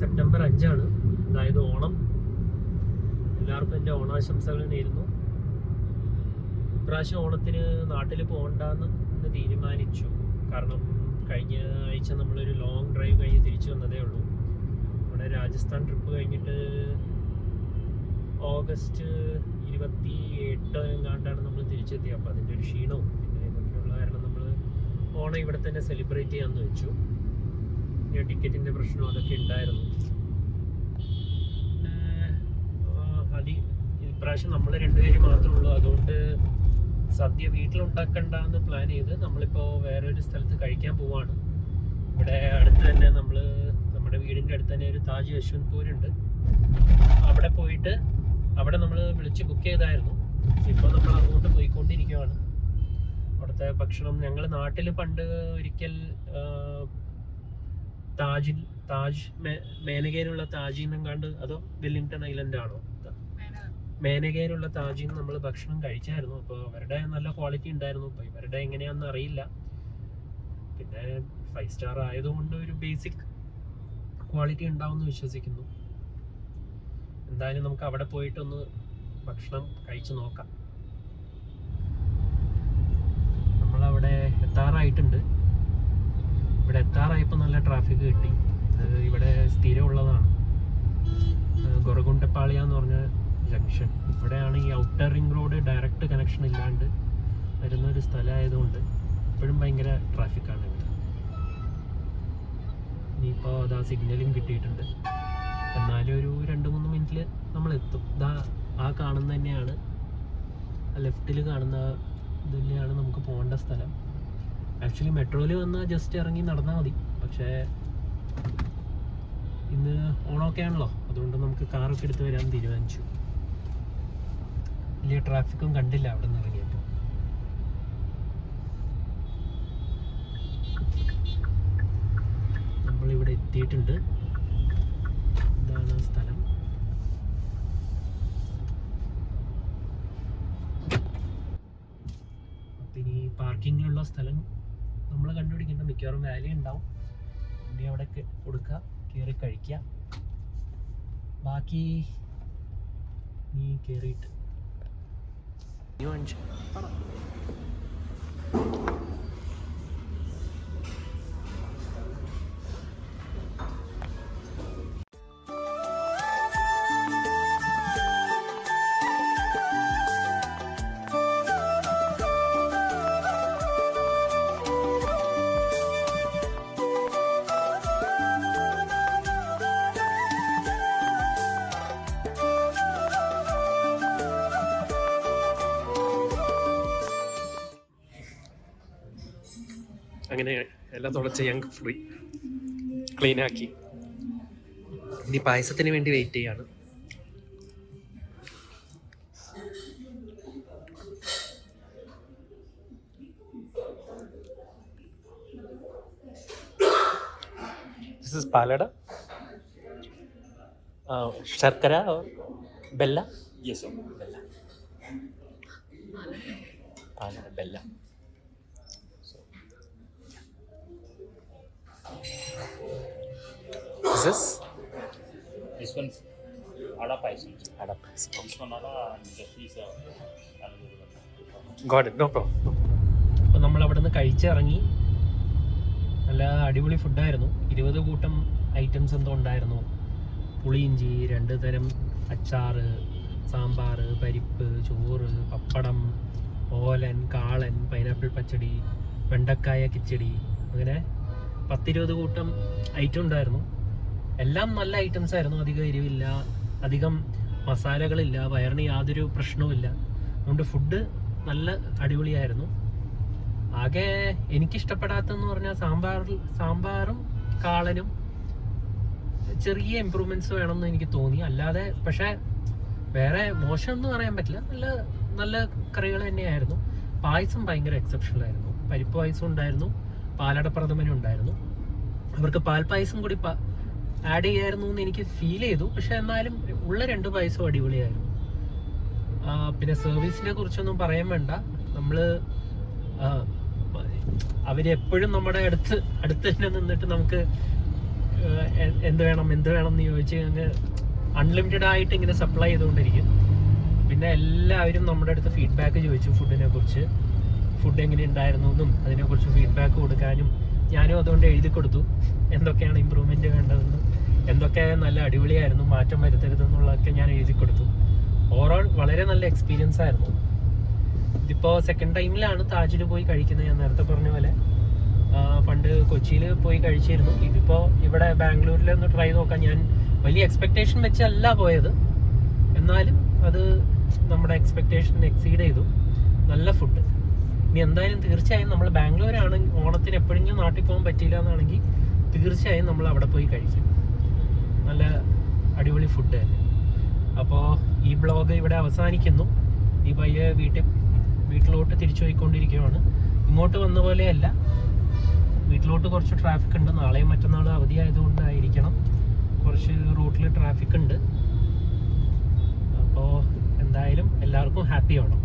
September 5 അതായത് ഓണം. എല്ലാവർക്കും എൻ്റെ ഓണാശംസകൾ നേരുന്നു. ഇപ്രാവശ്യം ഓണത്തിന് നാട്ടിൽ പോകണ്ടെന്ന് ഇന്ന് തീരുമാനിച്ചു. കാരണം കഴിഞ്ഞ ആഴ്ച നമ്മളൊരു ലോങ് ഡ്രൈവ് കഴിഞ്ഞ് തിരിച്ചു വന്നതേ ഉള്ളൂ. നമ്മുടെ രാജസ്ഥാൻ ട്രിപ്പ് കഴിഞ്ഞിട്ട് ഓഗസ്റ്റ് 28 എങ്ങാണ്ടാണ് നമ്മൾ തിരിച്ചെത്തിയത്. അപ്പോൾ അതിൻ്റെ ഒരു ക്ഷീണവും പിന്നെ ഇതൊക്കെയുള്ള കാരണം നമ്മൾ ഓണം ഇവിടെ തന്നെ സെലിബ്രേറ്റ് ചെയ്യാമെന്ന് വെച്ചു. ടിക്കറ്റിൻ്റെ പ്രശ്നം അതൊക്കെ ഉണ്ടായിരുന്നു. ഇപ്രാവശ്യം നമ്മൾ രണ്ടുപേരും മാത്രമേ ഉള്ളൂ. അതുകൊണ്ട് സദ്യ വീട്ടിലുണ്ടാക്കണ്ടെന്ന് പ്ലാൻ ചെയ്ത് നമ്മളിപ്പോൾ വേറൊരു സ്ഥലത്ത് കഴിക്കാൻ പോവാണ്. ഇവിടെ അടുത്ത് തന്നെ നമ്മുടെ വീടിൻ്റെ അടുത്ത് തന്നെ ഒരു താജ് യശ്വന്ത്പൂരുണ്ട്. അവിടെ പോയിട്ട് അവിടെ നമ്മൾ വിളിച്ച് ബുക്ക് ചെയ്തായിരുന്നു. ഇപ്പോൾ നമ്മൾ അങ്ങോട്ട് പോയിക്കൊണ്ടിരിക്കുകയാണ്. അവിടുത്തെ ഭക്ഷണം ഞങ്ങൾ നാട്ടിൽ പണ്ട് ഒരിക്കൽ താജ് മേനകയിലുള്ള താജിൽ നിന്നെങ്ങാണ്ട്, അതോ വെല്ലിംഗ്ടൺ ഐലൻഡ് ആണോ, മേനകയിലുള്ള താജിൽ നിന്ന് നമ്മൾ ഭക്ഷണം കഴിച്ചായിരുന്നു. അപ്പോൾ അവരുടെ നല്ല ക്വാളിറ്റി ഉണ്ടായിരുന്നു. അപ്പോൾ ഇവരുടെ എങ്ങനെയാണെന്ന് അറിയില്ല. പിന്നെ 5 സ്റ്റാർ ആയതുകൊണ്ട് ഒരു ബേസിക് ക്വാളിറ്റി ഉണ്ടാവുമെന്ന് വിശ്വസിക്കുന്നു. എന്തായാലും നമുക്ക് അവിടെ പോയിട്ടൊന്ന് ഭക്ഷണം കഴിച്ചു നോക്കാം. നമ്മളവിടെ എത്താറായിട്ടുണ്ട്. ഇവിടെ എത്താറായപ്പോൾ നല്ല ട്രാഫിക് കിട്ടി. ഇവിടെ സ്ഥിരമുള്ളതാണ്. ഗൊറഗുണ്ടപ്പാളിയ എന്ന് പറഞ്ഞ ജംഗ്ഷൻ. ഇവിടെയാണ് ഈ outer ring road direct connection ഇല്ലാണ്ട് വരുന്നൊരു സ്ഥലമായതുകൊണ്ട് ഇപ്പോഴും ഭയങ്കര ട്രാഫിക്കാണ് ഇവിടെ. ഇനിയിപ്പോൾ അതാ സിഗ്നലും കിട്ടിയിട്ടുണ്ട്. എന്നാലും ഒരു 2-3 മിനിറ്റിൽ നമ്മൾ എത്തും. ആ കാണുന്ന തന്നെയാണ്, ആ ലെഫ്റ്റിൽ കാണുന്ന ഇത് തന്നെയാണ് നമുക്ക് പോകേണ്ട സ്ഥലം. ആക്ച്വലി മെട്രോയിൽ വന്നാൽ ജസ്റ്റ് ഇറങ്ങി നടന്നാൽ മതി. പക്ഷേ ഇന്ന് ഓണമൊക്കെ ആണല്ലോ, അതുകൊണ്ട് നമുക്ക് കാറൊക്കെ എടുത്ത് വരാൻ തീരുമാനിച്ചു. വലിയ ട്രാഫിക്കും കണ്ടില്ല അവിടെ നിന്ന് ഇറങ്ങിയപ്പോൾ. നമ്മളിവിടെ എത്തിയിട്ടുണ്ട്. ഇതാണ് സ്ഥലം. അപ്പം ഇനി പാർക്കിങ്ങിലുള്ള സ്ഥലം നമ്മൾ കണ്ടുപിടിക്കേണ്ട. മിക്കവാറും വാലി ഉണ്ടാവും. വണ്ടി അവിടെ കൊടുക്കുക, കയറി കഴിക്കുക. ബാക്കി നീ കയറിയിട്ട് അങ്ങനെ എല്ലാം തുടച്ച് ഞങ്ങൾക്ക് ക്ലീനാക്കി. ഇനി പായസത്തിന് വേണ്ടി വെയിറ്റ് ചെയ്യാണ്. ദിസ് ഇസ് പാലട, ശർക്കര or bella? Yes, sir. Bella. Palada bella. This one, Ada Paisam. Okay. This one, Ada, and this is Got it, no problem. അപ്പോൾ നമ്മൾ അവിടെ നിന്ന് കഴിച്ചിറങ്ങി. നല്ല അടിപൊളി ഫുഡായിരുന്നു. 20 കൂട്ടം ഐറ്റംസ് എന്തോ ഉണ്ടായിരുന്നു. പുളിയിഞ്ചി, 2 തരം അച്ചാറ്, സാമ്പാർ, പരിപ്പ്, ചോറ്, പപ്പടം, ഓലൻ, കാളൻ, പൈനാപ്പിൾ പച്ചടി, വെണ്ടക്കായ കിച്ചടി, അങ്ങനെ 10-20 കൂട്ടം ഐറ്റം ഉണ്ടായിരുന്നു. എല്ലാം നല്ല ഐറ്റംസ് ആയിരുന്നു. അധികം എരിവില്ല, അധികം മസാലകളില്ല, വയറിന് യാതൊരു പ്രശ്നവുമില്ല. അതുകൊണ്ട് ഫുഡ് നല്ല അടിപൊളിയായിരുന്നു. ആകെ എനിക്കിഷ്ടപ്പെടാത്തെന്ന് പറഞ്ഞാൽ സാമ്പാറും കാളനും ചെറിയ ഇമ്പ്രൂവ്മെന്റ്സ് വേണമെന്ന് എനിക്ക് തോന്നി. അല്ലാതെ പക്ഷേ വേറെ മോശമൊന്നും പറയാൻ പറ്റില്ല. നല്ല നല്ല കറികൾ തന്നെയായിരുന്നു. പായസം ഭയങ്കര എക്സെപ്ഷണൽ ആയിരുന്നു. പരിപ്പ് പായസം ഉണ്ടായിരുന്നു, പാലട പ്രഥമനും ഉണ്ടായിരുന്നു. അവർക്ക് പാൽപ്പായസം കൂടി ആഡ് ചെയ്യായിരുന്നു എന്ന് എനിക്ക് ഫീൽ ചെയ്തു. പക്ഷെ എന്നാലും ഉള്ള 2 പായസവും അടിപൊളിയായിരുന്നു. പിന്നെ സർവീസിനെ കുറിച്ചൊന്നും പറയാൻ വേണ്ട. അവരെപ്പോഴും നമ്മുടെ അടുത്ത് തന്നെ നിന്നിട്ട് നമുക്ക് എന്ത് വേണം എന്ന് ചോദിച്ച് അങ്ങ് അൺലിമിറ്റഡ് ആയിട്ട് ഇങ്ങനെ സപ്ലൈ ചെയ്തുകൊണ്ടിരിക്കും. പിന്നെ എല്ലാവരും നമ്മുടെ അടുത്ത് ഫീഡ്ബാക്ക് ചോദിച്ചു ഫുഡിനെ കുറിച്ച്, ഫുഡ് എങ്ങനെ ഉണ്ടായിരുന്നു എന്നും അതിനെക്കുറിച്ച് ഫീഡ്ബാക്ക് കൊടുക്കാനും ഞാനും അതുകൊണ്ട് എഴുതി കൊടുത്തു എന്തൊക്കെയാണ് ഇമ്പ്രൂവ്മെൻറ്റ് വേണ്ടതെന്നും എന്തൊക്കെ നല്ല അടിപൊളിയായിരുന്നു, മാറ്റം വരുത്തരുതെന്നുള്ളതൊക്കെ ഞാൻ എഴുതി കൊടുത്തു. ഓവറോൾ വളരെ നല്ല എക്സ്പീരിയൻസ് ആയിരുന്നു. ഇതിപ്പോൾ സെക്കൻഡ് ടൈമിലാണ് താജിൽ പോയി കഴിക്കുന്നത്. ഞാൻ നേരത്തെ പറഞ്ഞ പോലെ പണ്ട് കൊച്ചിയിൽ പോയി കഴിച്ചിരുന്നു. ഇതിപ്പോൾ ഇവിടെ ബാംഗ്ലൂരിൽ ഒന്ന് ട്രൈ നോക്കാം. ഞാൻ വലിയ എക്സ്പെക്റ്റേഷൻ വെച്ചല്ല പോയത്, എന്നാലും അത് നമ്മുടെ എക്സ്പെക്റ്റേഷൻ എക്സീഡ് ചെയ്തു. നല്ല ഫുഡ്. ഇനി എന്തായാലും തീർച്ചയായും നമ്മൾ ബാംഗ്ലൂരാണെങ്കിൽ ഓണത്തിന് എപ്പോഴെങ്കിലും നാട്ടിൽ പോകാൻ പറ്റിയില്ല എന്നാണെങ്കിൽ തീർച്ചയായും നമ്മൾ അവിടെ പോയി കഴിക്കും. നല്ല അടിപൊളി ഫുഡ് തന്നെ. അപ്പോൾ ഈ ബ്ലോഗ് ഇവിടെ അവസാനിക്കുന്നു. ഈ പയ്യെ വീട്ടിലോട്ട് തിരിച്ചു പോയിക്കൊണ്ടിരിക്കുകയാണ്. ഇങ്ങോട്ട് വന്ന പോലെയല്ല, വീട്ടിലോട്ട് കുറച്ച് ട്രാഫിക് ഉണ്ട്. നാളെയും മറ്റന്നാളും അവധി ആയതുകൊണ്ടായിരിക്കണം കുറച്ച് റൂട്ടിൽ ട്രാഫിക് ഉണ്ട്. അപ്പോൾ എന്തായാലും എല്ലാവർക്കും ഹാപ്പി ഓണം.